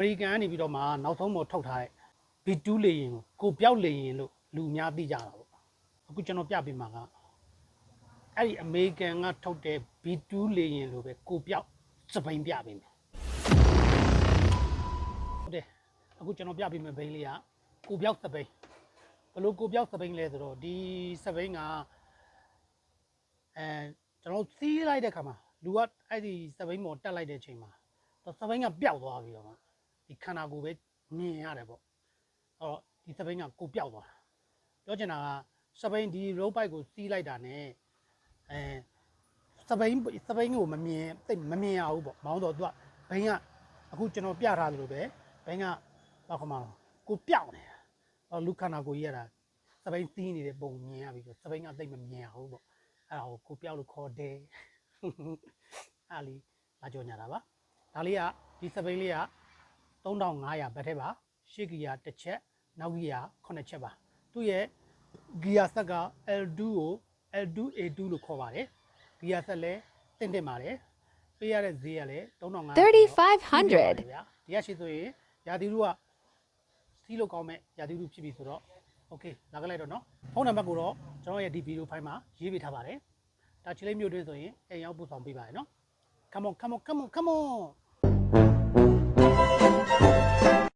American ကနေပြီးတော့မှနောက်ဆုံးပေါ်ထုတ်ထားတဲ့ B2 လေရင်ကိုပြောက်လေရင်လို့လူများသိကြတာပေါ့အခုကျွန်တော်ပြပေးမှာကအဲ့ဒီ American ကထုတ်တဲ့ B2 လေရင်လို့ပဲကိုပြောက်စပိန်ပြပေးမယ်ဟုတ်တယ်အခုကျွန်တော်ပြပေးမယ်ဘိန်းလေးကကိုပြောက်စပိန်ဘလို့ကိုပြောက်စပိန်လဲဆိုတော့ဒီစပိန်ကကျွန်တော်စီးလိုက်တဲ့ခါမှာလူကအဲ့ဒီစပိန်ပေါ်တက်လိုက်တဲ့အချိန်မှာစပိန်ကပျောက်သွားပြီးတော့မှဒီခန္ဓာကိုယ်ပဲမြင်ရတယ်ပေါ့အဲ့တော့ဒီစပိန်ကကိုပျောက်သွားပြောချင်တာကစပိန်ဒီ road bike ကိုစီးလိုက်တာနဲ့စပိန်ကိုမမြင်သိမမြင်ရဘူးပေါ့မောင်းတော့သူကဘိန်းကအခုကျွန်တော်ပြထားသလိုပဲဘိန်းကဘာခမလို့ကိုပျောက်နေတာအဲ့လူခန္ဓာကိုယ်ကြီးရတာစပိန်စီးနေတဲ့ပုံမြင်ရပြီးတော့စပိန်ကသိမမြင်ရဘူးပေါ့အဲ့ဒါကိုပျောက်လို့ခေါ်တယ်အဲ့လီလာကြော်ညာတာပါဒါလေးကဒီစပိန်လေးက3500ဘတ်ထဲပါရှေ့ဂီယာတစ်ချက်နောက်ဂီယာ9ချက်ပါသူ့ရဲ့ဂီယာဆက်က L2 ကို L2A2 လို့ခေါ်ပါတယ်ဂီယာဆက်လဲတင့်ပါတယ်ပေးရတဲ့ဈေးကလည်း3500ဒီကရှိဆိုရင်ရာသီဥတုကစီးလို့ကောင်းမဲ့ရာသီဥတုဖြစ်ပြီဆိုတော့โอเคလာကြလိုက်တော့နော်ဖုန်းနံပါတ်ကိုတော့ကျွန်တော်ရဲ့ဒီဗီဒီယိုဖိုင်မှာရေးပေးထားပါတယ်ဒါချီလိမ့်မြို့တွင်းဆိုရင်အိမ်ရောက်ပို့ဆောင်ပေးပါတယ်နော် come on